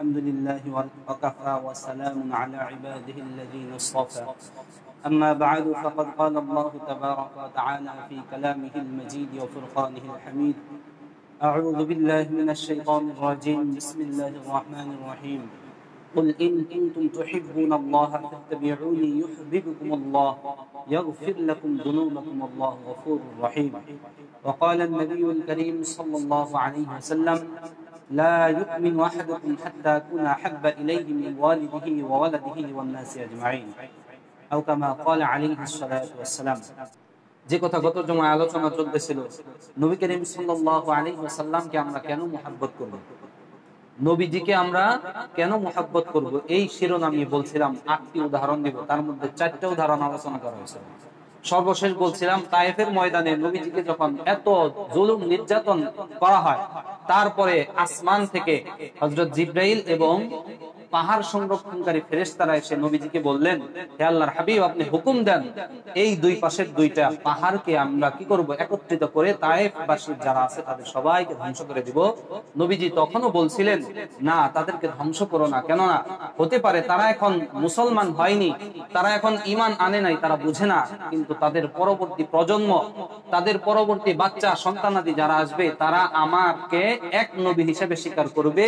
الحمد لله وكفى وسلام على عباده الذين اصطفى أما بعد فقد قال الله تبارك وتعالى في كلامه المجيد وفرقانه الحميد أعوذ بالله من الشيطان الرجيم بسم الله الرحمن الرحيم قل إن كنتم تحبون الله فاتبعوني يحببكم الله يغفر لكم ذنوبكم والله غفور رحيم وقال النبي الكريم صلى الله عليه وسلم لا يؤمن أحدكم حتى أكون أحب إليه من والده وولده والناس أجمعين أو كما قال عليه الصلاة والسلام যে কথা গত জুমায় আলোচনা চলতেছিল নবী করিম সাল্লাল্লাহু আলাইহি ওয়াসাল্লামকে আমরা কেন মুহাব্বত করব, নবীজিকে আমরা কেন মুহাব্বত করব, এই শিরোনামে বলছিলাম 8টি উদাহরণ দিব। তার মধ্যে 4টা উদাহরণ আলোচনা করা হয়েছে। সর্বশেষ বলছিলাম তায়েফের ময়দানে নবীজিকে যখন এত জুলুম নির্যাতন করা হয়, তারপরে আসমান থেকে হযরত জিবরাইল এবং পাহাড় সংরক্ষণকারী ফেরেশতারা এসে নবীজিকে বললেন, হে আল্লাহর হাবিব, আপনি হুকুম দেন এই দুই পাশের দুইটা পাহাড়কে আমরা কি করব, একত্রিত করে তায়েফবাসী যারা আছে তাদের সবাইকে ধ্বংস করে দিব। নবীজি তখনও বলছিলেন, না, তাদেরকে ধ্বংস করো না, কেননা হতে পারে তারা এখন মুসলমান হয়নি, তারা এখন ঈমান আনে নাই, তারা বুঝে না, কিন্তু তাদের পরবর্তী প্রজন্ম, তাদের পরবর্তী বাচ্চা সন্তানাদি যারা আসবে, তারা আমাকে এক নবী হিসেবে স্বীকার করবে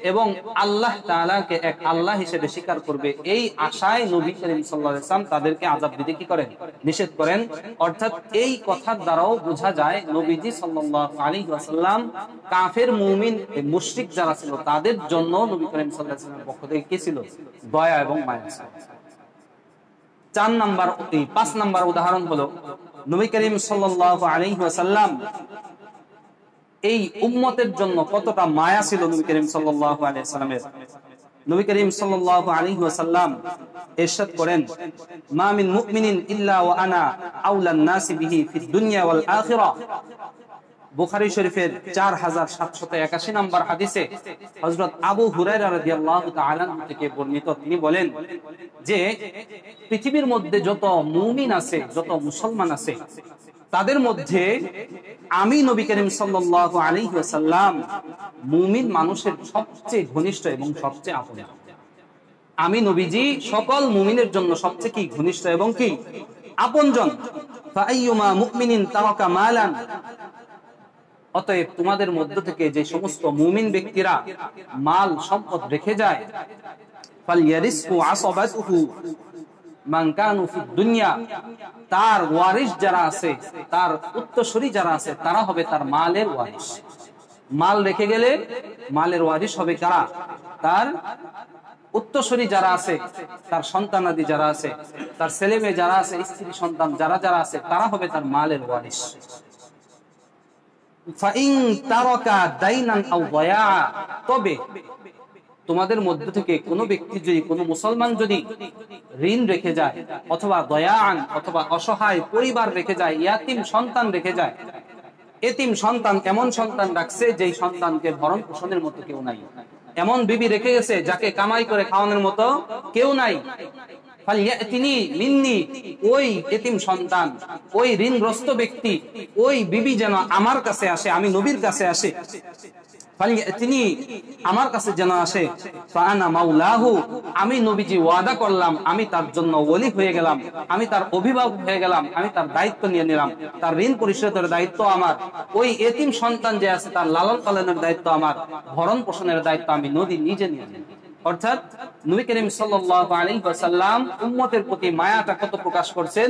এবং আল্লাহ তাআলাকে এক আল্লাহ হিসেবে স্বীকার করবে। এই আশায় নবী করিম সাল্লাল্লাহু আলাইহি ওয়াসাল্লাম তাদেরকে আযাব দিতে কি করেন, নিষেধ করেন। অর্থাৎ এই কথার দ্বারাও বোঝা যায় নবীজি সাল্লাল্লাহু আলাইহি ওয়াসাল্লাম কাফের মুমিন মুশরিক যারা ছিল তাদের জন্য নবী করিম সাল্লাল্লাহু আলাইহি ওয়াসাল্লামের পক্ষ থেকে কি ছিল, দয়া এবং মায়া ছিল। 5 নাম্বার উদাহরণ হলো নবী করিম সাল্লাল্লাহু আলাইহি ওয়াসাল্লাম এই উম্মতের জন্য কতটা মায়া ছিল নবী করিম সাল্লাল্লাহু আলাইহি ওয়াসাল্লামের। নবী করিম সাল্লাল্লাহু আলাইহি ওয়াসাল্লাম ইরশাদ করেন, মা মিন মুমিনিন ইল্লা ওয়া আনা আওলান নাসি বিহি ফিদ দুনিয়া ওয়াল আখিরাহ। বুখারী শরীফের 4781 নম্বর হাদিসে হযরত আবু হুরায়রা রাদিয়াল্লাহু তাআলা থেকে বর্ণিত, তিনি বলেন যে পৃথিবীর মধ্যে যত মুমিন আছে, যত মুসলমান আছে, তাদের মধ্যে আমি নবী করিম সাল্লাল্লাহু আলাইহি ওয়াসাল্লাম মুমিন মানুষের সবচেয়ে ঘনিষ্ঠ এবং সবচেয়ে আপন। আমি নবীজি সকল মুমিনের জন্য সবচেয়ে কি ঘনিষ্ঠ এবং কি আপনজন। ফাআইয়ুমা মুমিনিন তারাকা মালান, অতএব তোমাদের মধ্য থেকে যে সমস্ত মুমিন ব্যক্তিরা মাল সম্পদ রেখে যায়, ফালইয়ারিসহু আসবাতুহু মান কানু ফিদ দুনিয়া, তার ওয়ারিস যারা আছে, তার উত্তরসূরি যারা আছে, তারা হবে তার মালের ওয়ারিস। মাল রেখে গেলে মালের ওয়ারিস হবে কারা, তার উত্তরসূরি যারা আছে, তার সন্তানাদি যারা আছে, তার ছেলে মেয়ে যারা আছে, স্ত্রী সন্তান যারা যারা আছে, তারা হবে তার মালের ওয়ারিস। ফাইন তারাকা দাইনান আও দায়া, তবে তোমাদের মধ্য থেকে কোনো ব্যক্তি যদি, কোনো মুসলমান যদি ঋণ রেখে যায়, অথবা দয়ান, অথবা অসহায় পরিবার রেখে যায়, ইয়াতিম সন্তান রেখে যায়। এতিম সন্তান এমন সন্তান রাখছে যেই সন্তানকে ভরণ পোষণের মতো কেউ নাই, এমন বিবি রেখে গেছে যাকে কামাই করে খাওয়ানোর মতো কেউ নাই। ফালইয়াতিনি মিন্নি, ওই এতিম সন্তান, ওই ঋণগ্রস্ত ব্যক্তি, ওই বিবি যেন আমার কাছে আসে, আমি নবীর কাছে আসে। ফালইয়াতিনি, আমার কাছে যেন আসে। ফাআনা মাওলাহু, আমি নবীজি ওয়াদা করলাম, আমি তার জন্য ওলি হয়ে গেলাম, আমি তার অভিভাবক হয়ে গেলাম, আমি তার দায়িত্ব নিয়ে নিলাম, তার ঋণ পরিশোধের দায়িত্ব আমার, ওই এতিম সন্তান যে আছে তার লালন পালনের দায়িত্ব আমার, ভরণ পোষণের দায়িত্ব আমি নবী নিজে নিয়ে নিলাম। অর্থাৎ নবী করিম সাল্লাল্লাহু আলাইহি ওয়াসাল্লাম উম্মতের প্রতি মায়াটা কত প্রকাশ করছেন।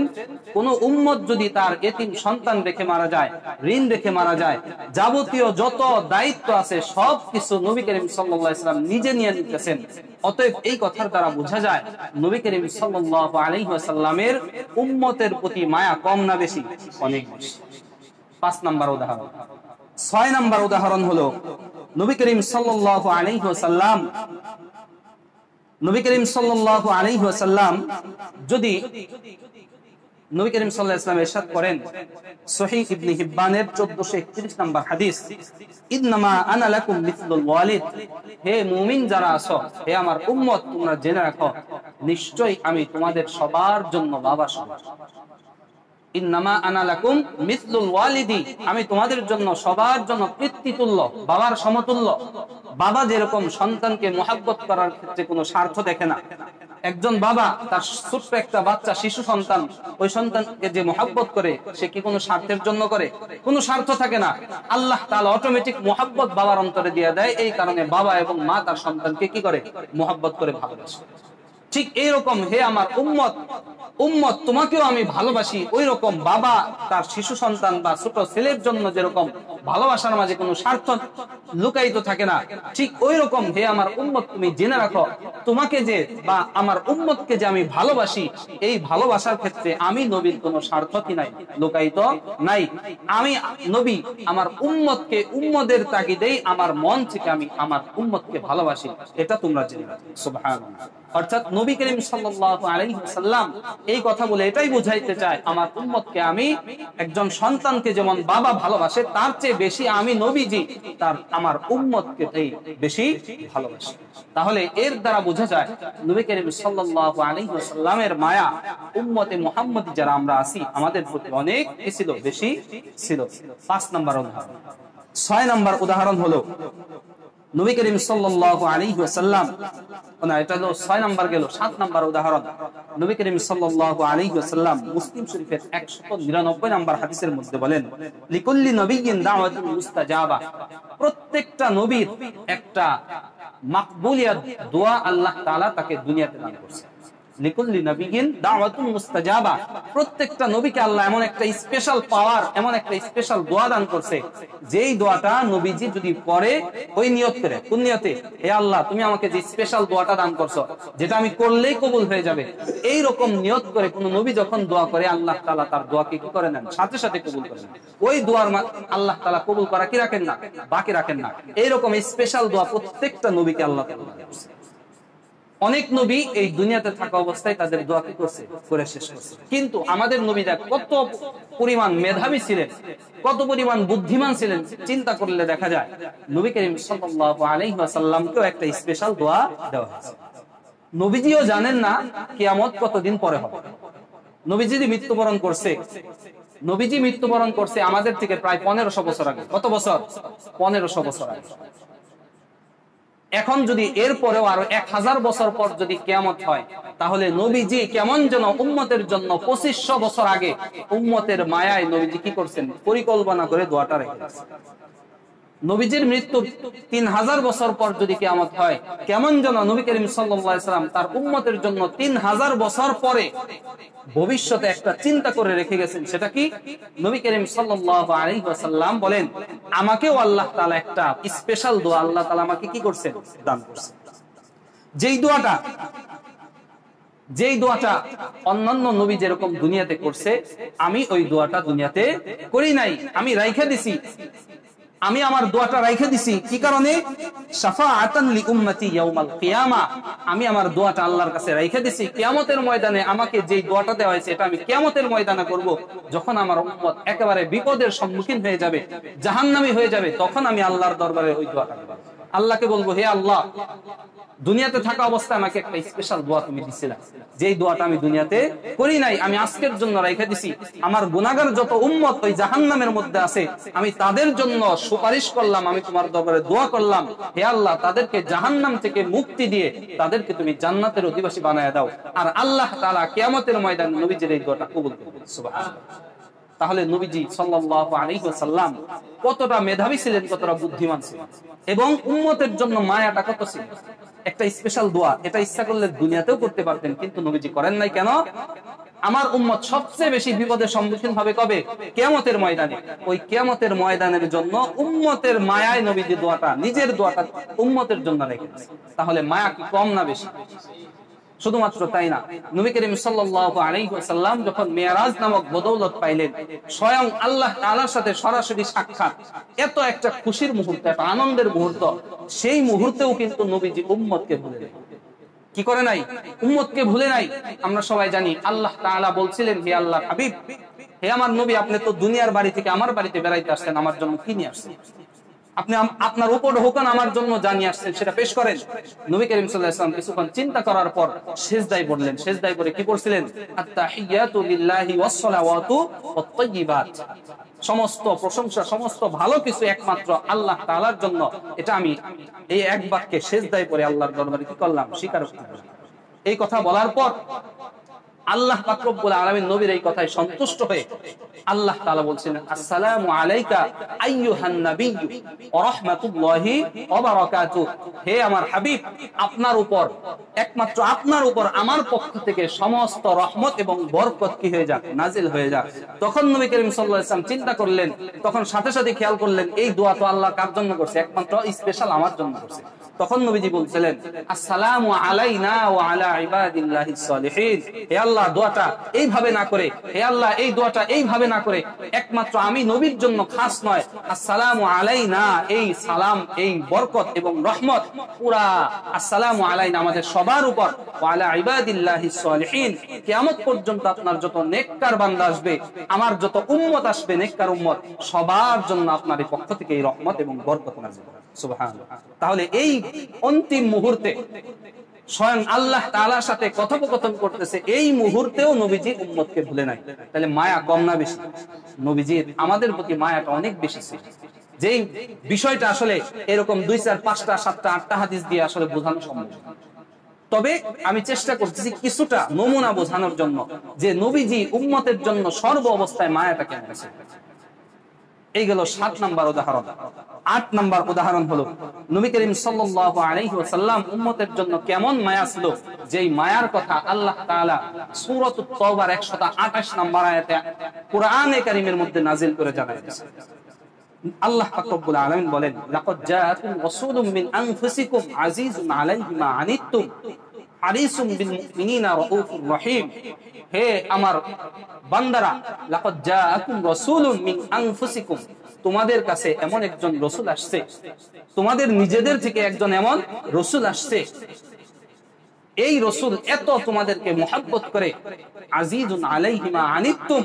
কোন উম্মত যদি তার এতিম সন্তান রেখে মারা যায়, ঋণ রেখে মারা যায়, যাবতীয় যত দায়িত্ব আছে সব কিছু নবী করিম সাল্লাল্লাহু আলাইহি ওয়াসাল্লাম নিজে নিয়ে নিতেছেন। অতএব এই কথার দ্বারা বোঝা যায় নবী করিম সাল্লাল্লাহু আলাইহি ওয়াসাল্লামের উম্মতের প্রতি মায়া কম না বেশি? অনেক বেশি। 5 নাম্বার উদাহরণ। 6 নাম্বার উদাহরণ হলো নবী করিম সাল্লাল্লাহু আলাইহি ওয়াসাল্লাম, নবী করিম সাল্লাল্লাহু আলাইহি ওয়াসাল্লাম যদি, নবী করিম সাল্লাল্লাহু আলাইহি ওয়াসাল্লাম ইরশাদ করেন সহিহ ইবনে হিব্বানের 1431 নম্বর হাদিস, ইন্নামা আনা লাকুম মিসলুল ওয়ালিদ, হে মুমিন যারা আছো, হে আমার উম্মত, তোমরা জেনে রাখো নিশ্চয়ই আমি তোমাদের সবার জন্য বাবা সমান। ইন্নামা আনা লাকুম মিসলুল ওয়ালিদি, আমি তোমাদের জন্য সবার জন্য পিতৃতুল্য, বাবার সমতুল্য। বাবা যেরকম সন্তানকে মহব্বত করার ক্ষেত্রে কোনো স্বার্থ দেখে না, একজন বাবা তার ছোট্ট একটা বাচ্চা শিশু সন্তান, ওই সন্তানকে যে মহব্বত করে সে কি কোনো স্বার্থের জন্য করে? কোনো স্বার্থ থাকে না। আল্লাহ তাআলা অটোমেটিক মহব্বত বাবার অন্তরে দিয়ে দেয়। এই কারণে বাবা এবং মা তার সন্তানকে কি করে? মহব্বত করে ভালোবাসে। ঠিক এইরকম হে আমার উম্মত তোমাকেও আমি ভালোবাসি। ওই রকম বাবা তার শিশু সন্তান বা ছোট ছেলের জন্য যেরকম ভালোবাসার মাঝে কোনো স্বার্থ লুকায়িত থাকে না, ঠিক ওই রকম হে আমার উম্মত তুমি জেনে রাখো, তোমাকে যে বা আমার উম্মতকে যে আমি ভালোবাসি, এই ভালোবাসার ক্ষেত্রে আমি নবীর কোনো স্বার্থ কি নাই, লুকায়িত নাই। আমি নবী আমার উম্মতকে উম্মতের তাগিদেই আমার মন থেকে আমি আমার উম্মতকে ভালোবাসি, এটা তোমরা জেনে রাখো। সুবহানাল্লাহ। অর্থাৎ নবী করিম সাল্লাল্লাহু আলাইহি ওয়াসাল্লাম এই কথা বলে এটাই বুঝাইতে চায়, আমার উম্মতকে আমি একজন সন্তানকে যেমন বাবা ভালোবাসে, তার চেয়ে বেশি আমি নবীজি তার আমার উম্মতকে বেশি ভালোবাসি। তাহলে এর দ্বারা বোঝা যায় নবী করিম সাল্লাল্লাহু আলাইহি ওয়াসাল্লামের মায়া উম্মতে মুহাম্মদী যারা আমরা আছি আমাদের প্রতি অনেক ছিল, বেশি ছিল। 5 নম্বর উদাহরণ। 6 নম্বর উদাহরণ হলো নবী করিম সাল্লাল্লাহু আলাইহি ওয়াসাল্লাম, না এটা হলো 6 নাম্বার গেল। 7 নাম্বার উদাহরণ, নবী করিম সাল্লাল্লাহু আলাইহি ওয়াসাল্লাম মুসলিম শরীফের 199 নাম্বার হাদিসের মধ্যে বলেন, লিকুল্লি নবিয়্যিন দাওয়াতুন মুস্তাজাবা, প্রত্যেকটা নবীর একটা মাকবুলিয়াত দোয়া আল্লাহ তাআলা তাকে দুনিয়াতে দান করেছেন। লিকুল্লি নবিয়্যিন দাওয়াতুন মুস্তাজাবা, প্রত্যেকটা নবীকে আল্লাহ এমন একটা স্পেশাল পাওয়ার, এমন একটা স্পেশাল দোয়া দান করছে, যেই দোয়াটা নবীজি যদি পড়ে ওই নিয়ত করে, কোন নিয়তে? হে আল্লাহ তুমি আমাকে যে স্পেশাল দোয়াটা দান করছো, যেটা আমি করলেই কবুল হয়ে যাবে, এই রকম নিয়ত করে কোন নবী যখন দোয়া করে আল্লাহ তাআলা তার দোয়াকে কি করে নেন? সাথে সাথে কবুল করে নেন। ওই দোয়ার আল্লাহ তাআলা কবুল করা কি রাখেন না, বাকি রাখেন না। এই রকম স্পেশাল দোয়া প্রত্যেকটা নবীকে আল্লাহ তাআলা দান করছে। অনেক নবী এই দুনিয়াতে থাকা অবস্থায় তাদের দোয়া কি করছে? করে শেষ করছে। কিন্তু আমাদের নবীরা কত পরিমাণ মেধাবী ছিলেন, কত পরিমাণ বুদ্ধিমান ছিলেন, চিন্তা করলে দেখা যায় নবী করিম সাল্লাল্লাহু আলাইহি ওয়াসাল্লামকেও একটা স্পেশাল দোয়া দেওয়া হয়েছে। নবীজিও জানেন না কিয়ামত কতদিন পরে হবে। নবীজি মৃত্যুবরণ করছে, নবীজি মৃত্যুবরণ করছে আমাদের থেকে প্রায় 1500 বছর আগে। কত বছর? 1500 বছর আগে। এখন যদি এর পরেও আরো 1000 বছর পর যদি কিয়ামত হয়, তাহলে নবীজি কেমন যেন উম্মতের জন্য 2500 বছর আগে উম্মতের মায়ায় নবীজি কি করছেন? পরিকল্পনা করে দোয়াটা রেখেছেন। নবীজির মৃত্যুর 3000 বছর পর যদি কিয়ামত হয়, কেমন যেন নবী করিম সাল্লাল্লাহু আলাইহি ওয়াসাল্লাম তার উম্মতের জন্য 3000 বছর পরে ভবিষ্যতে একটা চিন্তা করে রেখে গেছেন। সেটা কি? নবী করিম সাল্লাল্লাহু আলাইহি ওয়াসাল্লাম বলেন, আমাকেও আল্লাহ তাআলা একটা স্পেশাল দোয়া আল্লাহ তাআলা আমাকে কি করছেন? দান করছেন। যেই দোয়াটা অন্যান্য নবী যেরকম দুনিয়াতে করছে, আমি ওই দোয়াটা দুনিয়াতে করি নাই, আমি রাইখা দিছি। আমি আমার দোয়াটা রাইখা দিছি কি কারণে? শাফাআতান লি উম্মতি ইয়াউমাল কিয়ামা, আমি আমার দোয়াটা আল্লাহর কাছে রাইখা দিছি কিয়ামতের ময়দানে আমাকে যেই দোয়াটা দেওয়া হয়েছে এটা আমি কিয়ামতের ময়দানে করব। যখন আমার উম্মত একেবারে বিপদের সম্মুখীন হয়ে যাবে, জাহান্নামী হয়ে যাবে, তখন আমি আল্লাহর দরবারে ওই দোয়াটা করব। আল্লাহকে বলবো, হে আল্লাহ, দুনিয়াতে থাকা অবস্থায় আমাকে একটা স্পেশাল দোয়া তুমি দিছিলা, যেই দোয়াটা আমি দুনিয়াতে করি নাই, আমি আজকের জন্য রাইখা দিছি। আমার গুনাহগার যত উম্মত ওই জাহান্নামের মধ্যে আছে, আমি তাদের জন্য সুপারিশ করলাম, আমি তোমার দরবারে দোয়া করলাম, হে আল্লাহ তাদেরকে জাহান্নাম থেকে মুক্তি দিয়ে তাদেরকে তুমি জান্নাতের অধিবাসী বানায় দাও। আর আল্লাহ তাআলা কিয়ামতের ময়দানে নবীজির এই দোয়াটা কবুল করবেন। সুবহানাল্লাহ। তাহলে নবীজি সাল্লাল্লাহু আলাইহি ওয়াসাল্লাম কতটা মেধাবী ছিলেন, কতটা বুদ্ধিমান ছিলেন, এবং উম্মতের জন্য মায়াটা কত ছিল। একটা স্পেশাল দোয়া এটা ইচ্ছা করলে দুনিয়াতেও করতে পারতেন, কিন্তু নবীজি করেন নাই। কেন? আমার উম্মত সবচেয়ে বেশি বিপদের সম্মুখীন হবে কবে? কিয়ামতের ময়দানে। ওই কিয়ামতের ময়দানের জন্য উম্মতের মায়ায় নবীজি দোয়াটা, নিজের দোয়াটা উম্মতের জন্য রেখেছেন। তাহলে মায়া কি কম না বেশি? শুধুমাত্র তাই না, নবী করিম সাল্লাল্লাহু আলাইহি ওয়াসাল্লাম যখন মেরাজ নামক বদৌলত পাইলেন, স্বয়ং আল্লাহ তাআলার সাথে সরাসরি সাক্ষাৎ, এত একটা খুশির মুহূর্ত, একটা আনন্দের মুহূর্ত, সেই মুহূর্তেও কিন্তু নবীজি উম্মতকে ভুলে নাই। কি করে নাই? উম্মতকে ভুলে নাই। আমরা সবাই জানি আল্লাহ তাআলা বলছিলেন, হে আল্লাহ হাবিব, হে আমার নবী, আপনি তো দুনিয়ার বাড়ি থেকে আমার বাড়িতে বেড়াইতে আসছেন, আমার জন্য কি নিয়ে আসছেন? আপনি আপনার উপর হুকুম আমার জন্য জানিয়ে আসছেন, সেটা পেশ করেন। নবী করিম সাল্লাল্লাহু আলাইহি ওয়াসাল্লাম কিছুক্ষণ চিন্তা করার পর সিজদায় পড়লেন। সিজদায় পড়ে কি পড়ছিলেন? আত-তাহিয়াতু লিল্লাহি ওয়াস-সালাওয়াতু ওয়াত-তাইয়্যিবাত, সমস্ত প্রশংসা, সমস্ত ভালো কিছু একমাত্র আল্লাহ তাআলার জন্য। এটা আমি এই এক বাক্যে সিজদায় পড়ে আল্লাহর দরবারে কি করলাম? স্বীকারোক্তি করলাম। এই কথা বলার পর আল্লাহ পাক রব্বুল আলামিন নবীর এই কথায় সন্তুষ্ট হয়ে আল্লাহ তাআলা বলছেন, আসসালামু আলাইকা আইয়ুহান নাবিয়্যু ওয়া রাহমাতুল্লাহি ওয়া বারাকাতুহু, হে আমার হাবিব, আপনার উপর, একমাত্র আপনার উপর আমার পক্ষ থেকে সমস্ত রহমত এবং বরকত কি হয়ে যাক? নাজিল হয়ে যাক। তখন নবী করিম সাল্লাল্লাহু আলাইহি ওয়াসাল্লাম চিন্তা করলেন, তখন সাথে সাথে খেয়াল করলেন এই দোয়া তো আল্লাহ কার জন্য করছে? একমাত্র স্পেশাল আমার জন্য করছে। তখন নবীজি বলছিলেন, আসসালামু আলাইনা ওয়া আলা ইবাদিল্লাহিস সালিহিন, হে আল্লাহ, দোয়াটা এইভাবে না করে, হে আল্লাহ, এই দোয়াটা এইভাবে না করে একমাত্র আমি নবীর জন্য খাস নয়, আসসালামু আলাইনা, এই সালাম, এই বরকত এবং রহমত পুরা আসসালামু আলাইনা আমাদের সবার উপর, ওয়া আলা ইবাদিল্লাহিস সালিহিন, কিয়ামত পর্যন্ত আপনার যত নেককার বান্দা আসবে, আমার যত উম্মত আসবে, নেককার উম্মত, সবার জন্য আপনার এই পক্ষ থেকে এই রহমত এবং বরকত নাযিল হবে। সুবহানাল্লাহ। তাহলে এই অন্তিম মুহূর্তে স্বয়ং আল্লাহ তাআলার সাথে কথোপকথন করতেছে, এই মুহূর্তেও নবীজি উম্মতকে ভুলে নাই। তাহলে মায়া কম না বেশি? নবীজির আমাদের প্রতি মায়াটা অনেক বেশি ছিল। যেই বিষয়টা আসলে এরকম 2, 4, 5টা, 7টা, 8টা হাদিস দিয়ে আসলে বোঝানো সম্ভব। তবে আমি চেষ্টা করতেছি কিছুটা নমুনা বোঝানোর জন্য যে নবীজি উম্মতের জন্য সর্ব অবস্থায় মায়াটা কেমন আছে। এই গেল 7 নাম্বার উদাহরণ। 8 নাম্বার উদাহরণ হলো নবী করিম সাল্লাল্লাহু আলাইহি ওয়াসাল্লাম উম্মতের জন্য কেমন মায়া ছিল, যেই মায়ার কথা আল্লাহ তাআলা সূরাতুত তাওবার 128 নাম্বার আয়াতে কোরআনে কারীমের মধ্যে নাযিল করে জানাইছেন। আল্লাহ পাক রব্বুল আলামিন বলেন, লাকাদ জাআকুম রাসূলুম মিন আনফুসিকুম আজিজুন আলাইহি মা আনিতুম হারিসুম বিল মুমিনিনা রাউফুর রহিম, হে আমার বান্দারা, লাকাদ জাআকুম রাসূলুম মিন আনফুসিকুম, তোমাদের কাছে এমন একজন রাসূল আসছে, তোমাদের নিজেদের থেকে একজন এমন রাসূল আসছে, এই রাসূল এত তোমাদেরকে মহব্বত করে, আজিজুন আলাইহি মা আনিতুম,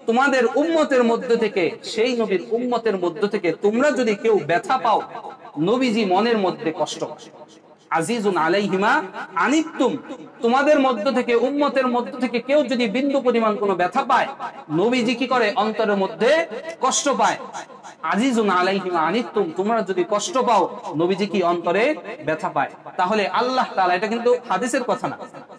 তোমাদের উম্মতের মধ্য থেকে, সেই নবীর উম্মতের মধ্য থেকে তোমরা যদি কেউ ব্যথা পাও, নবীজি মনের মধ্যে কষ্ট, আজিজুন আলাইহি মা আনিতুম, তোমাদের মধ্য থেকে, উম্মতের মধ্য থেকে কেউ যদি বিন্দু পরিমাণ কোনো ব্যথা পায়, নবীজি কি করে? অন্তরের মধ্যে কষ্ট পায়। আজিজুন আলাইহি মা আনিতুম, তোমরা যদি কষ্ট পাও, নবীজি কি? অন্তরে ব্যথা পায়। তাহলে আল্লাহ তাআলা, এটা কিন্তু হাদিসের কথা না,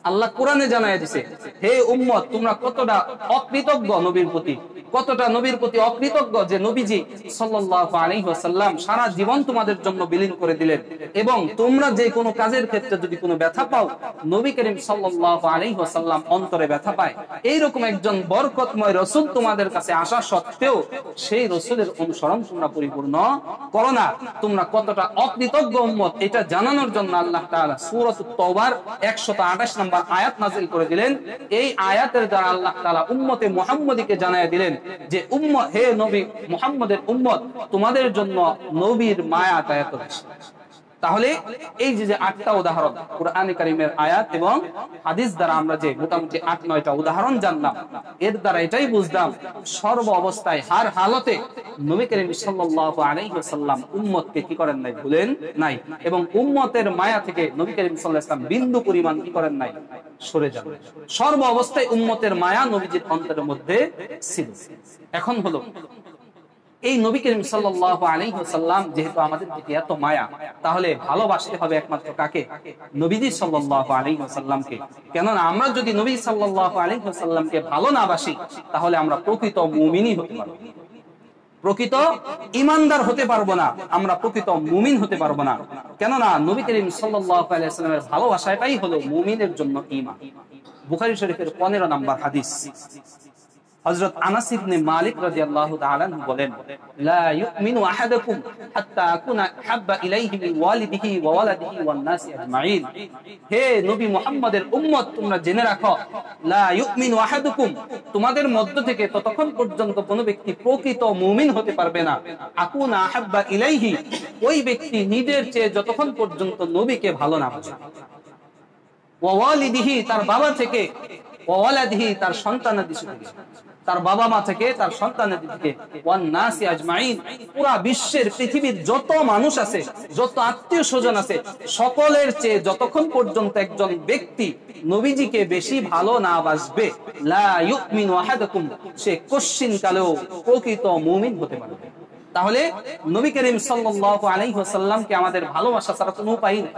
আল্লাহ কোরআনে জানায় দিয়েছে, হে উম্মত, তোমরা কতটা অকৃতজ্ঞ নবীর প্রতি, কতটা নবীর প্রতি অকৃতজ্ঞ যে নবীজি সাল্লাল্লাহু আলাইহি ওয়াসাল্লাম সারা জীবন তোমাদের জন্য বিলীন করে দিলেন, এবং তোমরা যে কোনো কাজের ক্ষেত্রে যদি কোনো ব্যথা পাও, নবী করিম সাল্লাল্লাহু আলাইহি ওয়াসাল্লাম অন্তরে ব্যথা পায়। এইরকম একজন বরকতময় রাসূল তোমাদের কাছে আসা সত্ত্বেও সেই রাসূলের অনুসরণ তোমরা পরিপূর্ণ করো না, তোমরা কতটা অকৃতজ্ঞ উম্মত, এটা জানানোর জন্য আল্লাহ তাআলা সূরাতুত তাওবার 128 নম্বর আয়াত নাযিল করে দিলেন। এই আয়াতের দ্বারা আল্লাহ তাআলা উম্মতে মুহাম্মদীকে জানায় দিলেন যে উম্মত, হে নবী মুহাম্মদের উম্মত, তোমাদের জন্য নবীর মায়াটা এত বেশি। তাহলে এই যে 8টা উদাহরণ কোরআনে কারীমের আয়াত এবং হাদিস দ্বারা আমরা যে মোটামুটি 8-9টা উদাহরণ জানলাম, এর দ্বারা এটাই বুঝলাম সর্ব অবস্থায় হার হালতে নবী করিম সাল্লাল্লাহু আলাইহি ওয়াসাল্লাম উম্মতকে কি করেন নাই? ভুলেন নাই, এবং উম্মতের মায়া থেকে নবী করিম সাল্লাল্লাহু আলাইহি ওয়াসাল্লাম বিন্দু পরিমাণ কি করেন নাই? সরে যান। সর্ব অবস্থায় উম্মতের মায়া নবীজির অন্তরের মধ্যে ছিল। এখন হলো এই নবী করিম সাল্লাল্লাহু আলাইহি ওয়াসাল্লাম যেহেতু আমাদের প্রতি এত মায়া, তাহলে ভালোবাসতে হবে একমাত্র কাকে? নবীজি সাল্লাল্লাহু আলাইহি ওয়াসাল্লামকে। কেননা আমরা যদি নবী সাল্লাল্লাহু আলাইহি ওয়াসাল্লামকে ভালো না বাসি, তাহলে আমরা প্রকৃত মুমিনই হতে পারবো, প্রকৃত ঈমানদার হতে পারবো না, আমরা প্রকৃত মুমিন হতে পারবো না। কেননা নবী করিম সাল্লাল্লাহু আলাইহি ওয়াসাল্লামের ভালোবাসাটাই হলো মুমিনের জন্য ঈমান। বুখারী শরীফের 15 নম্বর হাদিস, হযরত আনাস ইবনে মালিক রাদিয়াল্লাহু তাআলা বলেন, লা ইউমিনু আহাদুকুম হাত্তা আকুনা হাব্বা ইলাইহি মিন ওয়ালিদিহি ওয়া ওয়ালাদিহি ওয়ান নাসি আজমাইন, হে নবী মুহাম্মদের উম্মত, তোমরা জেনে রাখো, লা ইউমিনু আহাদুকুম, তোমাদের মধ্য থেকে ততক্ষণ পর্যন্ত কোনো ব্যক্তি প্রকৃত মুমিন হতে পারবে না, আকুনা হাব্বা ইলাইহি, ওই ব্যক্তি নিজের চেয়ে যতক্ষণ পর্যন্ত নবীকে ভালো না বাসে, ওয়া ওয়ালিদিহি, তার বাবা থেকে, ওয়া ওয়ালাদিহি, তার সন্তানাদি থেকে, তার বাবা মা থেকে, তার সন্তানের থেকে, ওয়ান নাসি আজমাইন, পুরা বিশ্বের পৃথিবীর যত মানুষ আছে, যত আত্মীয় স্বজন আছে, সকলের চেয়ে যতক্ষণ পর্যন্ত একজন ব্যক্তি নবীজিকে বেশি ভালো না বাসবে, লা ইউমিনু আহাদুকুম, সে কশ্চিন কালেও প্রকৃত মুমিন হতে পারবে। তাহলে নবী করিম সাল্লাল্লাহু আলাইহি ওয়াসাল্লামকে আমাদের ভালোবাসা ছাড়া কোনো উপায় নেই।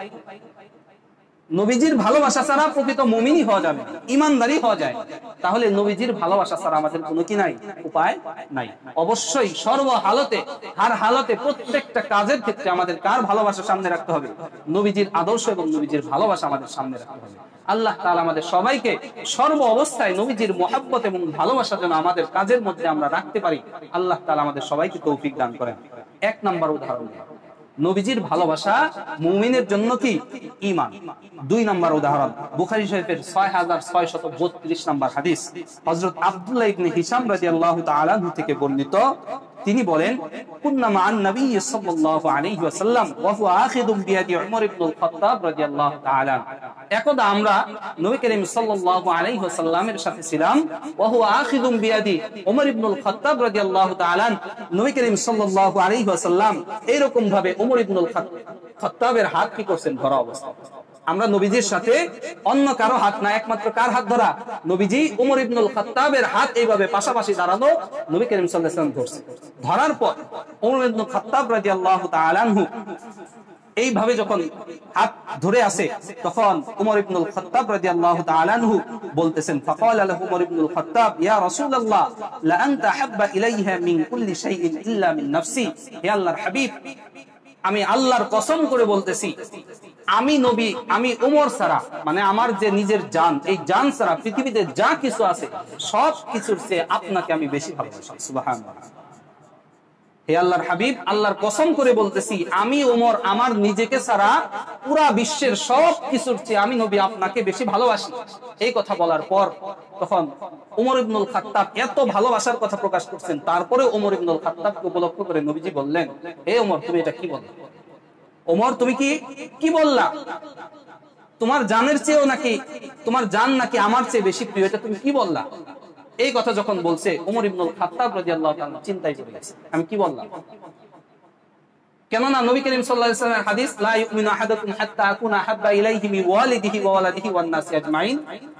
নবীজির ভালোবাসা ছাড়া প্রকৃত মুমিনই হওয়া যাবে, ইমানদারি হওয়া যায়। তাহলে নবীজির ভালোবাসা ছাড়া আমাদের কোনো কি নাই, উপায় নাই। অবশ্যই সর্ব হালতে, হার হালতে, প্রত্যেকটা কাজের ক্ষেত্রে আমাদের কার ভালোবাসা সামনে রাখতে হবে? নবীজির আদর্শ এবং নবীজির ভালোবাসা আমাদের সামনে রাখতে হবে। আল্লাহ তাআলা আমাদের সবাইকে সর্ব অবস্থায় নবীজির মুহাব্বত এবং ভালোবাসা যেন আমাদের কাজের মধ্যে আমরা রাখতে পারি, আল্লাহ তাআলা আমাদের সবাইকে তৌফিক দান করেন। এক নাম্বার উদাহরণ, নবীজির ভালোবাসা মুমিনের জন্য কি? ঈমান। দুই নাম্বার উদাহরণ, বুখারী শরীফের 6632 নাম্বার হাদিস, হযরত আব্দুল্লাহ ইবনে হিশাম রাদিয়াল্লাহু তাআলা আনহু থেকে বর্ণিত। তিনি বলেন, কুন্না মা'আন নবী সাল্লাল্লাহু আলাইহি ওয়াসাল্লাম ওয়া হুয়া আখিযুম বিয়াদি উমর ইবনুল খাত্তাব রাদিয়াল্লাহু তাআলা। একদা আমরা নবী করিম সাল্লাল্লাহু আলাইহি ওয়াসাল্লামের সাথে ছিলাম, ওয়া হুয়া আখিযুম বিয়াদি উমর ইবনুল খাত্তাব রাদিয়াল্লাহু তাআলা। নবী করিম সাল্লাল্লাহু আলাইহি ওয়াসাল্লাম এরকম ভাবে উমর ইবনুল খাত্তাবের হাত কি করছেন? ধরা অবস্থা। আমরা নবীজির সাথে অন্য কারো হাত না, একমাত্র কার হাত ধরা? নবীজি উমর ইবনুল খাত্তাবের হাত এইভাবে পাশাপাশি দাঁড়ানো, নবী করিম সাল্লাল্লাহু আলাইহি ওয়াসাল্লাম ধরছে। ধরার পর উমর ইবনুল খাত্তাব রাদিয়াল্লাহু তাআলা আনহু এইভাবে যখন হাত ধরে আছে, তখন উমর ইবনুল খাত্তাব রাদিয়াল্লাহু তাআলা আনহু বলতেছেন, ফাকালা লাহু উমর ইবনুল খাত্তাব, ইয়া রাসূলুল্লাহ, লা আনতা হাব্বা ইলাইহা মিন কুল্লি শাইইন ইল্লা মিন নাফসি। হে আল্লাহর হাবিব, আমি আল্লাহর কসম করে বলতেছি, আমি নবী, আমি উমর ছাড়া, মানে আমার যে নিজের জান, এই জান ছাড়া পৃথিবীতে যা কিছু আছে সব কিছুর চেয়ে আপনাকে আমি বেশি ভালোবাসি। সুবহানাল্লাহ। হে আল্লাহর হাবিব, আল্লাহর কসম করে বলতেছি, আমি ওমর আমার নিজেকে ছাড়া পুরা বিশ্বের সব কিছুর চেয়ে আমি নবী আপনাকে বেশি ভালোবাসি। এই কথা বলার পর তখন ওমর ইবনুল খাত্তাব এত ভালোবাসার কথা প্রকাশ করছেন, তারপরে ওমর ইবনুল খাত্তাবকে উপলক্ষ করে নবীজি বললেন, হে ওমর, তুমি এটা কি বললে? ওমর, তুমি কি বললা? তোমার জানের চেয়েও নাকি, তোমার জান নাকি আমার চেয়ে বেশি প্রিয়, এটা তুমি কি বললা? এই কথা যখন বলছে, ওমর ইবনুল খাত্তাব রাদিয়াল্লাহু তাআলা চিন্তায় পড়ে গেছে, আমি কি বললাম? কেননা নবী করিম সাল্লাল্লাহু আলাইহি ওয়াসাল্লামের হাদিস, লা ইউমিনু আহাদুকুম হাত্তা আকুনা হাব্বা ইলাইহি মিন ওয়ালিদিহি ওয়া ওয়ালাদিহি ওয়ান নাসি আজমাইন।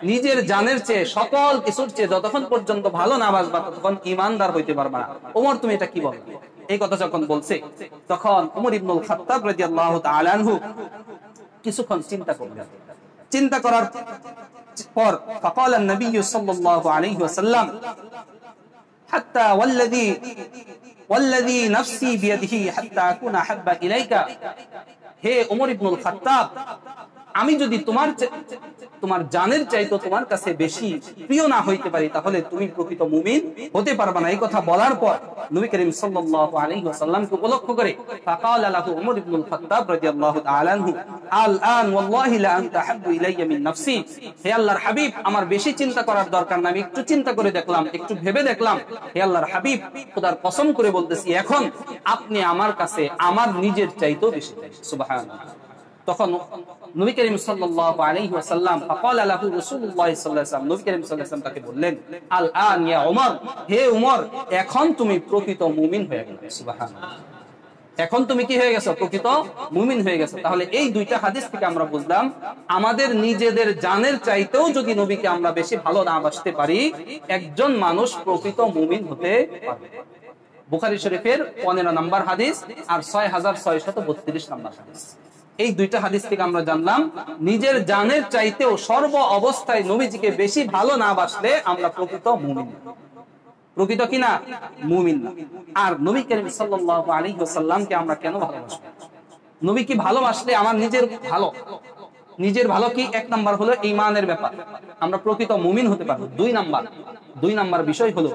নিজের জানের চেয়ে, সকল কিছুর চেয়ে যতক্ষণ পর্যন্ত ভালো না বাসবা ততক্ষণ ঈমানদার হইতে পারবা না। ওমর, তুমি এটা কি বললে? এই কথা যখন বলছে, তখন ওমর ইবনুল খাত্তাব রাদিয়াল্লাহু তাআলা আনহু কিছুক্ষণ চিন্তা করলেন। চিন্তা করার পর ফাকালা নবী সাল্লাল্লাহু আলাইহি ওয়াসাল্লাম, হাত্তা ওয়াল্লাযী নাফসি বিয়াদিহি হাত্তা আকুনা হাব্বা ইলাইকা। হে ওমর ইবনুল খাত্তাব, আমি যদি তোমার জানের চাইতো তোমার কাছে বেশি প্রিয় না হইতে পারি, তাহলে তুমি প্রকৃত মুমিন হতে পারবে না। এই কথা বলার পর নবী করিম সাল্লাল্লাহু আলাইহি ওয়াসাল্লামকে উপলক্ষ করে ফাকালা লাহু ওমর ইবনুল খাত্তাব রাদিয়াল্লাহু তাআলা আনহু, আল-আন ওয়াল্লাহি লা আনতা হাব্বু ইলাইয়া মিন নাফসি। হে আল্লাহর হাবিব, আমার বেশি চিন্তা করার দরকার নাই, আমি একটু চিন্তা করে দেখলাম, একটু ভেবে দেখলাম। হে আল্লাহর হাবিব, খোদার কসম করে বলতেছি, এখন আপনি আমার কাছে আমার নিজের চাইতেও বেশি। সুবহানাল্লাহ। তখন নবী করিম সাল্লাল্লাহু আলাইহি ওয়াসাল্লাম ফাকালা লাহু রাসূলুল্লাহ সাল্লাল্লাহু আলাইহি ওয়াসাল্লাম, নবী করিম সাল্লাল্লাহু আলাইহি ওয়াসাল্লাম তাকে বললেন, আল আন ইয়া উমর, হে উমর, এখন তুমি প্রকৃত মুমিন হয়ে গেলে। সুবহানাল্লাহ। এখন তুমি কি হয়ে গেছো? প্রকৃত মুমিন হয়ে গেছো। তাহলে এই দুইটা হাদিস থেকে আমরা বুঝলাম, আমাদের নিজেদের জানের চাইতেও যদি নবীকে আমরা বেশি ভালো না বাসতে পারি, একজন মানুষ প্রকৃত মুমিন হতে পারবে। বুখারী শরীফের 15 নম্বর হাদিস আর 6632 নম্বর হাদিস। এই দুইটা হাদিস থেকে আমরা জানলাম, নিজের জানের চাইতেও সর্ব অবস্থায় নবীজিকে বেশি ভালো না বাসলে আমরা প্রকৃত মুমিন, প্রকৃত কিনা মুমিন না। আর নবী করিম সাল্লাল্লাহু আলাইহি ওয়াসাল্লামকে আমরা কেন ভালোবাসবো? নবী কি ভালোবাসলে আমার নিজের ভালো কি? এক নাম্বার হলো ঈমানের ব্যাপার, আমরা প্রকৃত মুমিন হতে পারবো। দুই নাম্বার বিষয় হলো,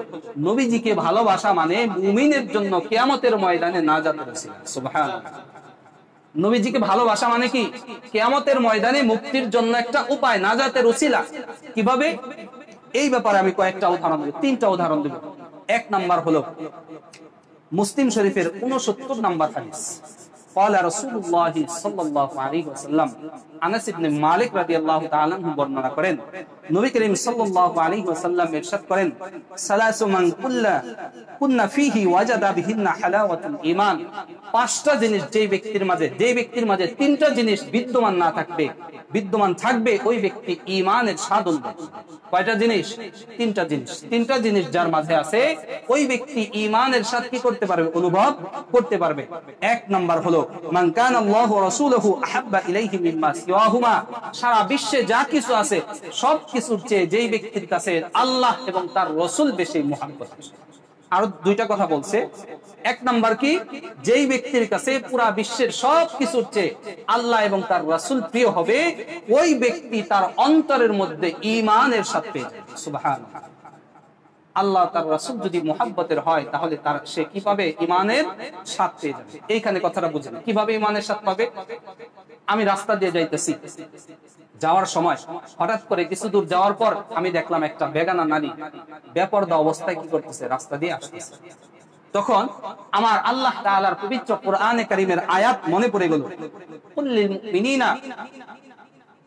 নবীজিকে ভালোবাসা মানে মুমিনের জন্য কিয়ামতের ময়দানে নাজাতের ওসিলা। সুবহানাল্লাহ। নবীজিকে ভালোবাসা মানে কি? কিয়ামতের ময়দানে মুক্তির জন্য একটা উপায়, নাজাতের ওসিলা। কিভাবে? এই ব্যাপারে আমি কয়েকটা উদাহরণ দেব, 3টা উদাহরণ দেব। এক নাম্বার হলো মুসলিম শরীফের 69 নম্বর হাদিস, قال رسول الله صلى الله عليه وسلم আনাস ইবনে মালিক রাদিয়াল্লাহু তাআলা আনহু বর্ণনা করেন নবী করিম সাল্লাল্লাহু আলাইহি ওয়াসাল্লাম ইরশাদ করেন সালাসু মান কুন্না ফীহি ওয়াজাদা বিহিন্না হালাওয়াতুল ঈমান পাঁচটা জিনিস যে ব্যক্তির মাঝে তিনটা জিনিস বিদ্যমান থাকবে ওই ব্যক্তি ঈমানের স্বাদ অনুভব করবে। কয়টা জিনিস? তিনটা জিনিস যার মাঝে আছে ওই ব্যক্তি ঈমানের স্বাদ কি করতে পারবে? অনুভব করতে পারবে। এক নাম্বার হলো মান কানা আল্লাহু ওয়া রাসূলুহু আহাব্বা ইলাইহি মিম্মা সিওয়াহুমা সারা বিশ্বে যা কিছু আছে সব কিছুর চেয়ে যেই ব্যক্তির কাছে আল্লাহ এবং তার রাসূল বেশি মুহাব্বত। আর দুইটা কথা বলছে। এক নাম্বার কি? যেই ব্যক্তির কাছে পুরা বিশ্বের সব কিছুর চেয়ে আল্লাহ এবং তার রাসূল প্রিয় হবে ওই ব্যক্তি তার অন্তরের মধ্যে ঈমানের স্বাদ পেয়ে যাবে। সুবহানাল্লাহ। আল্লাহ তার রাসূল যদি মুহাব্বতের হয় তাহলে সে কি পাবে? ঈমানের স্বাদ পেয়ে যাবে। এইখানে কথাটা বুঝেন কিভাবে ঈমানের স্বাদ পাবে। আমি রাস্তা দিয়ে যাইতেছি, যাওয়ার সময় হঠাৎ করে কিছু দূর যাওয়ার পর আমি দেখলাম একটা বেগানা নারী বেপরদা অবস্থায় কি করতেছে? রাস্তা দিয়ে আসতেছে। তখন আমার আল্লাহ তাআলার পবিত্র কোরআনে কারীমের আয়াত মনে পড়ে গেল,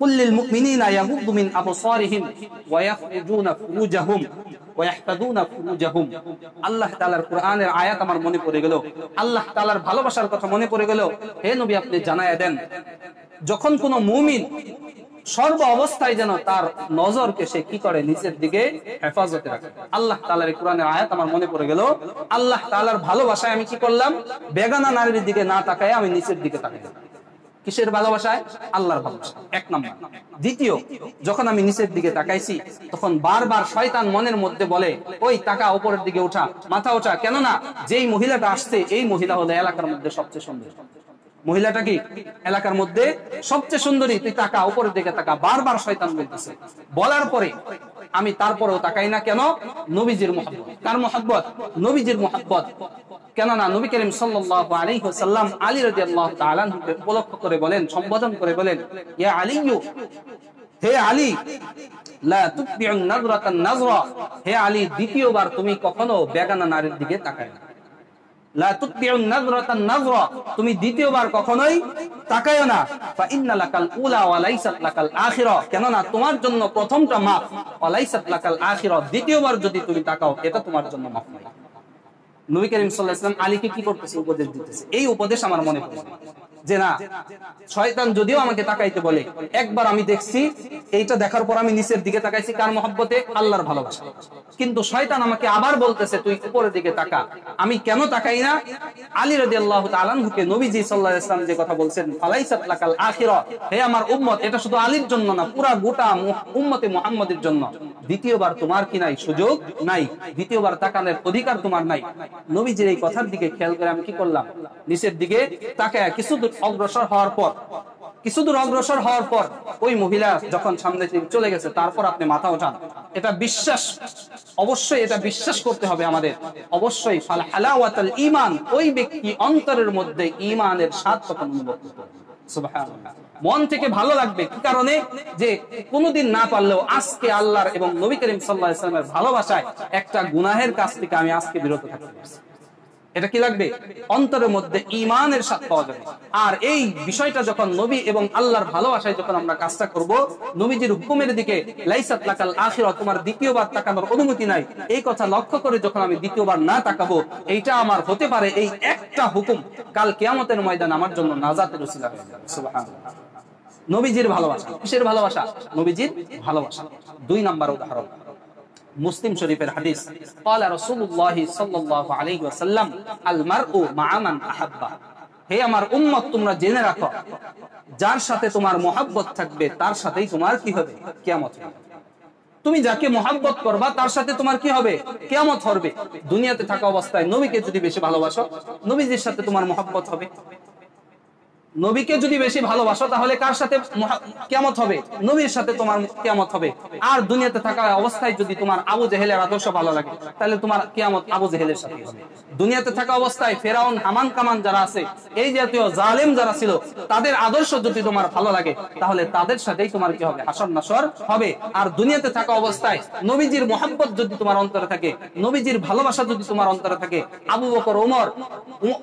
কুল্লিল মুমিনিনা ইয়াগুদ্দু মিন আবসারিহিম ওয়া ইয়াখরুজুনা ফুরুজাহুম ওয়া ইয়াহফাযুনা ফুরুজাহুম। আল্লাহ তাআলার কোরআনের আয়াত আমার মনে পড়ে গেল, আল্লাহ তাআলার ভালোবাসার কথা মনে পড়ে গেল। হে নবী, আপনি জানায়া দেন যখন কোন মুমিন সর্ব অবস্থায় যেন তার নজরকে সে কি করে? নিচের দিকে হেফাজতে রাখে। আল্লাহ তাআলার কোরআনের আয়াত আমার মনে পড়ে গেল। আল্লাহ তাআলার ভালোবাসায় আমি কি করলাম? বেগানা নারীর দিকে না তাকায় আমি নিচের দিকে তাকাইলাম। কিসের ভালোবাসায়? আল্লাহর ভালোবাসা, এক নাম্বার। দ্বিতীয়, যখন আমি নিচের দিকে তাকাইছি তখন বারবার শয়তান মনের মধ্যে বলে, ওই তাকা, উপরের দিকে ওঠা, মাথা ওঠা, কেননা যেই মহিলাটা আসছে এই মহিলা হলো এলাকার মধ্যে সবচেয়ে সুন্দর। মহিলাটা কি? এলাকার মধ্যে সবচেয়ে সুন্দরী, তুই তাকা, উপরের দিকে তাকা, বারবার শয়তান বলতেছে। বলার পরে আমি তারপরেও তাকাই না। কেন? নবীজির মুহাব্বত। কার মুহাব্বত? নবীজির মুহাব্বত। কেননা নবী করিম সাল্লাল্লাহু আলাইহি ওয়াসাল্লাম আলী রাদিয়াল্লাহু তাআলা আনহুকে উপলক্ষ করে বলেন, সম্বোধন করে বলেন, ইয়া আলীয়ু, হে আলী, লা তুতবিউন নাযরাতান নাযরা, হে আলী, দ্বিতীয়বার তুমি কখনো বেগানা নারীর দিকে তাকায় না। লা তুতবিউন নাযরাতান নাযরা, তুমি দ্বিতীয়বার কখনোই তাকায়ও না। ফা ইন্না লাকাল উলা ওয়া লাইসাত লাকাল আখিরা, কেননা তোমার জন্য প্রথমটা মাফ, ওয়া লাইসাত লাকাল আখিরা, দ্বিতীয়বার যদি তুমি তাকাও এটা তোমার জন্য মাফ নাই। নবী করিম সাল্লাল্লাহু আলাইহি ওয়াসাল্লাম আলীকে কি করতেছে? উপদেশ দিতেছে। এই উপদেশ আমার মনে পড়ে যে না, শয়তান যদিও আমাকে তাকাইতে বলে, একবার আমি দেখছি, এইটা দেখার পর আমি নিচের দিকে তাকাইছি। কার মহব্বতে? আল্লাহর ভালোবাসা। কিন্তু শয়তান আমাকে আবার বলতেছে তুই উপরের দিকে তাকা। আমি কেন তাকাই না? আলী রাদিয়াল্লাহু তাআলা আনহুকে নবীজি সাল্লাল্লাহু আলাইহি ওয়াসাল্লাম যে কথা বলছেন, ফালাইসাত লাকাল আখিরা, হে আমার উম্মত, এটা শুধু আলীর জন্য না, পুরা গোটা উম্মতে মুহাম্মাদের জন্য। দ্বিতীয়বার তোমার কি নাই? সুযোগ নাই। দ্বিতীয়বার তাকানোর অধিকার তোমার নাই। নবীজির এই কথার দিকে খেয়াল করে আমি কি করলাম? নিচের দিকে তাকায় কিছু দূর অগ্রসর হওয়ার পর ওই মহিলা যখন সামনে চলে গেছে, তারপর আপনি মাথা ওঠান। এটা বিশ্বাস, অবশ্যই এটা বিশ্বাস করতে হবে আমাদের। অবশ্যই ফাল হালাওয়াতুল ঈমান, ওই ব্যক্তি অন্তরের মধ্যে ঈমানের স্বাদ তখন অনুভব করবে। সুবহানাল্লাহ। মন থেকে ভালো লাগবে। কি কারণে? যে কোনোদিন না পারলেও আজকে আল্লাহর এবং নবী করিম সাল্লাল্লাহু আলাইহি ওয়াসাল্লামের ভালোবাসায় একটা গুনাহের কাজ থেকে আমি আজকে বিরত থাকতে পারছি। এটা কি লাগবে? অন্তরের মধ্যে ঈমানের স্বাদ পাওয়া যাবে। আর এই বিষয়টা যখন নবী এবং আল্লাহর ভালোবাসায় যখন আমরা কাজটা করব, নবীজির হুকুমের দিকে, লাইসাত লাকাল আখিরা, তোমার দ্বিতীয়বার তাকানোর অনুমতি নাই, এই কথা লক্ষ্য করে যখন আমি দ্বিতীয়বার না তাকাবো, এইটা আমার হতে পারে এই একটা হুকুম কাল কিয়ামতের ময়দানে আমার জন্য নাজাতের ওসিলা হয়ে যাবে। সুবহানাল্লাহ। নবীজির ভালোবাসা। কিসের ভালোবাসা? নবীজির ভালোবাসা। দুই নাম্বার উদাহরণ, মুসলিম শরীফের হাদিস, ক্বালা রাসূলুল্লাহ সাল্লাল্লাহু আলাইহি ওয়াসাল্লাম, আল মারউ মা'a মান আহাব্বা, হে আমার উম্মত, তোমরা জেনে রাখো, যার সাথে তোমার মহব্বত থাকবে তার সাথেই তোমার কি হবে? কিয়ামত হবে। তুমি যাকে মহব্বত করবা তার সাথে তোমার কি হবে? কিয়ামত হবে। দুনিয়াতে থাকা অবস্থায় নবীকে যদি বেশি ভালোবাসো, নবীজির সাথে তোমার মহব্বত হবে। নবীকে যদি বেশি ভালোবাসো তাহলে কার সাথে কিয়ামত হবে? নবীর সাথে তোমার কিয়ামত হবে। আর দুনিয়াতে থাকা অবস্থায় যদি তোমার আবু জেহেলের আদর্শ ভালো লাগে তাহলে তোমার কিয়ামত আবু জেহেলের সাথে হবে। দুনিয়াতে থাকা অবস্থায় ফেরাউন, হামান, কামান যারা আছে, এই জাতীয় জালেম যারা ছিল, তাদের আদর্শ যদি তোমার ভালো লাগে তাহলে তাদের সাথেই তোমার কি হবে? হাসর নাসর হবে। আর দুনিয়াতে থাকা অবস্থায় নবীজির মোহাব্বত যদি তোমার অন্তরে থাকে, নবীজির ভালোবাসা যদি তোমার অন্তরে থাকে, আবু বকর, ওমর,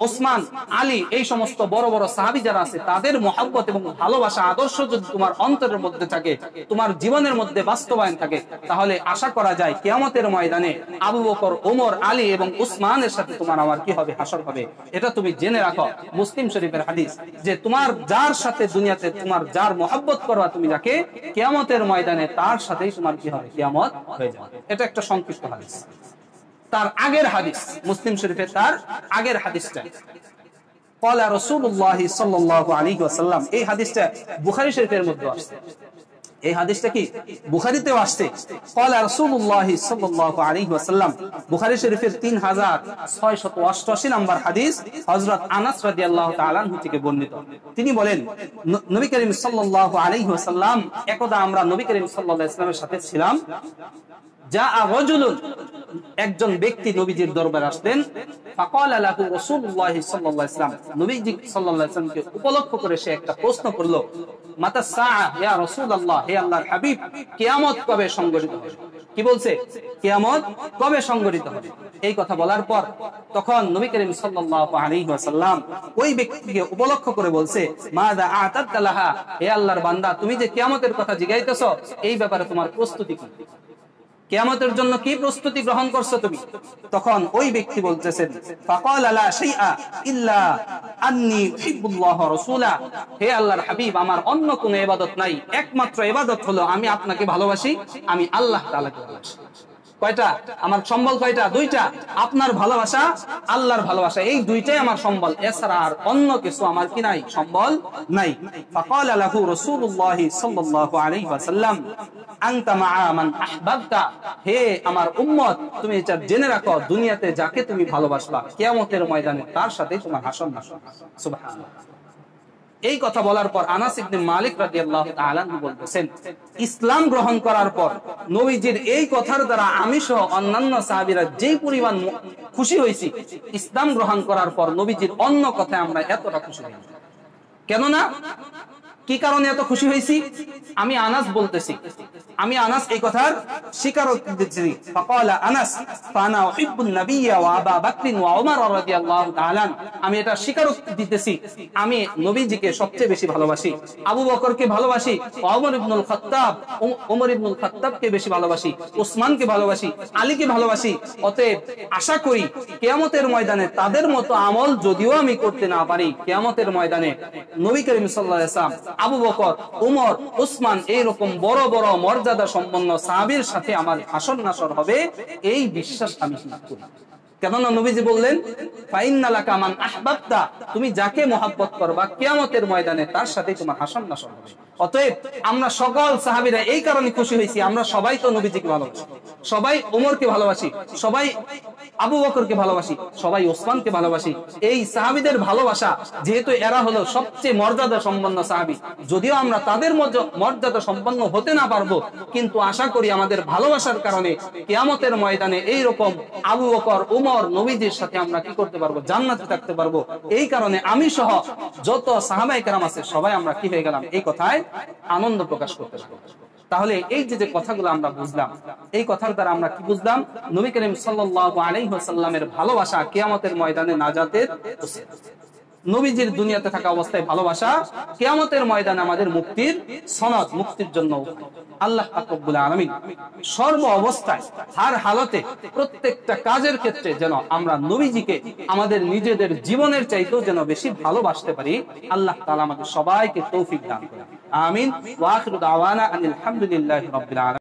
ওসমান, আলী, এই সমস্ত বড় বড় সাহাবী যারা আছে তাদের মোহাব্বত এবং ভালোবাসা, আদর্শ যদি তোমার অন্তরের মধ্যে থাকে, তোমার জীবনের মধ্যে বাস্তবায়ন থাকে, তাহলে আশা করা যায় কিয়ামতের ময়দানে আবু বকর, ওমর, আলী এবং উসমানের সাথে তোমার আমার কি হবে? হাসর হবে। এটা তুমি জেনে রাখো। মুসলিম শরীফের হাদিস যে তোমার যার সাথে দুনিয়াতে তোমার যার মোহাব্বত করবা তুমি যাকে, কিয়ামতের ময়দানে তার সাথেই তোমার কি হবে? কিয়ামত হয়ে যাবে। এটা একটা সংক্ষিপ্ত হাদিস। তার আগের হাদিস, মুসলিম শরীফে তার আগের হাদিসটা ক্বালা রাসূলুল্লাহ সাল্লাল্লাহু আলাইহি ওয়াসাল্লাম, এই হাদিসটা বুখারী শরীফের মধ্যে আছে। এই হাদিসটা কি বুখারীতেও আসছে। ক্বালা রাসূলুল্লাহ সাল্লাল্লাহু আলাইহি ওয়াসাল্লাম, বুখারী শরীফের 3688 নম্বর হাদিস, হযরত আনাস রাদিয়াল্লাহু তাআলা আনহু থেকে বর্ণিত। তিনি বলেন, নবী করিম সাল্লাল্লাহু আলাইহি ওয়াসাল্লাম, একদা আমরা নবী করিম সাল্লাল্লাহু আলাইহি ওয়াসাল্লামের সাথে ছিলাম। জাআ রাজুলুন, একজন ব্যক্তি নবীজির দরবারে আসলেন। ফাকালা লাহু রাসূলুল্লাহ সাল্লাল্লাহু আলাইহি ওয়াসাল্লাম, নবীজি সাল্লাল্লাহু আলাইহি ওয়াসাল্লামকে উপলক্ষ করে সে একটা প্রশ্ন করলো, মাতা সাআ ইয়া রাসূলুল্লাহ, হে আল্লাহর হাবিব, কিয়ামত কবে সংঘটিত হবে? কি বলছে? কিয়ামত কবে সংঘটিত হবে? এই কথা বলার পর তখন নবী করিম সাল্লাল্লাহু আলাইহি ওয়াসাল্লাম ওই ব্যক্তিকে উপলক্ষ করে বলছে, মাযা আতাদতা লাহা, হে আল্লাহর বান্দা, তুমি যে কিয়ামতের কথা জিজ্ঞাসা, এই ব্যাপারে তোমার প্রস্তুতি কি? কিয়ামতের জন্য কি প্রস্তুতি গ্রহণ করছো তুমি? তখন ওই ব্যক্তি বলতেছেন, ফাকালা লা শাইআ ইল্লা আন্নী উহিব্বুল্লাহ ওয়া রাসূলা, হে আল্লাহর হাবিব, আমার অন্য কোনো ইবাদত নাই, একমাত্র ইবাদত হলো আমি আপনাকে ভালোবাসি, আমি আল্লাহ তাআলাকে ভালোবাসি। কয়টা আমার সম্বল? কয়টা? দুইটা। আপনার ভালোবাসা, আল্লাহর ভালোবাসা, এই দুইটাই আমার সম্বল, এছাড়া আর অন্য কিছু আমার কি নাই, সম্বল নাই। ফাকালা লাহু রাসূলুল্লাহ সাল্লাল্লাহু আলাইহি ওয়াসাল্লাম, আনতা মাআ মান আহবাবতা, হে আমার উম্মত, তুমি এটা জেনে রাখো, দুনিয়াতে যাকে তুমি ভালোবাসবা কিয়ামতের ময়দানে তার সাথে তোমার হাসর নাসর। সুবহানাল্লাহ। এই কথা বলার পর আনাস ইবনে মালিক রাদিয়াল্লাহু তাআলা আনহু বলতেছেন, ইসলাম গ্রহণ করার পর নবীজির এই কথার দ্বারা আমি সহ অন্যান্য সাহাবীরা যেই পরিমাণ খুশি হয়েছি, ইসলাম গ্রহণ করার পর নবীজির অন্য কথায় আমরা এতটা খুশি হইনি। কেন না? কি কারণে এত খুশি হয়েছি? আমি আনাস বলতেছি, আমি আনাস এই কথার স্বীকারোক্তি দিচ্ছি। ফাকালা আনাস, ফানা উহিব্বুন নাবিয়্যা ওয়া আবা বকর ওয়া উমর রাদিয়াল্লাহু তাআলা, আমি এটা স্বীকারোক্তি দিতেছি, আমি নবীজিকে সবচেয়ে বেশি ভালোবাসি, আবু বকরকে ভালোবাসি, ওমর ইবনুল খাত্তাব, ওমর ইবনুল খাত্তাবকে বেশি ভালোবাসি, ওসমানকে ভালোবাসি, আলীকে ভালোবাসি। অতএব আশা করি কিয়ামতের ময়দানে তাদের মতো আমল যদিও আমি করতে না পারি, কিয়ামতের ময়দানে নবী করিম সাল্লাল্লাহু আলাইহি ওয়াসাল্লাম, আবু বকর, ওমর, ওসমান, এইরকম বড় বড় মর্যাদা সম্পন্ন সাহাবীর সাথে আমার হাসর নাসর হবে, এই বিশ্বাস আমি করি। কেননা নবীজি বললেন, ফাইন্না লাকা মান আহবাবতা, তুমি যাকে মহব্বত করবা কিয়ামতের ময়দানে তার সাথে তোমার হাসর নাসর হবে। অতএব আমরা সকল সাহাবীরা এই কারণে খুশি হয়েছি, আমরা সবাই তো নবীজিকে ভালোবাসি, সবাই ওমরকে ভালোবাসি, সবাই আবু বকরকে ভালোবাসি, সবাই ওসমানকে ভালোবাসি। এই সাহাবীদের ভালোবাসা, যেহেতু এরা হলো সবচেয়ে মর্যাদা সম্পন্ন সাহাবী, যদিও আমরা তাদের মর্যাদা সম্পন্ন হতে না পারবো, কিন্তু আশা করি আমাদের ভালোবাসার কারণে কিয়ামতের ময়দানে এইরকম আবু বকর, ওমর, নবীজির সাথে আমরা কি করতে পারবো? জান্নাতে থাকতে পারবো। এই কারণে আমি সহ যত সাহাবায়ে কেরাম আছে সবাই আমরা কি হয়ে গেলাম? এই কথায় আনন্দ প্রকাশ করতে পারবো। তাহলে এই যে কথাগুলো আমরা বুঝলাম, এই কথার দ্বারা আমরা কি বুঝলাম? নবী করিম সাল্লাল্লাহু আলাইহি ওয়াসাল্লামের ভালোবাসা কিয়ামতের ময়দানে নাজাতের ওসিলা। নবীজির দুনিয়াতে থাকা অবস্থায় ভালোবাসা কিয়ামতের ময়দানে আমাদের মুক্তির সনদ, মুক্তির জন্য। আল্লাহ পাক রব্বুল আলামিন সর্ব অবস্থায়, হার হালতে, প্রত্যেকটা কাজের ক্ষেত্রে যেন আমরা নবীজিকে আমাদের নিজেদের জীবনের চাইতেও যেন বেশি ভালোবাসতে পারি। আল্লাহ তাআলা আমাদের সবাইকে তৌফিক দান করেন। আমিন। ওয়া আখিরু দাওয়ানা আনিল হামদুলিল্লাহি রাব্বিল আলামিন।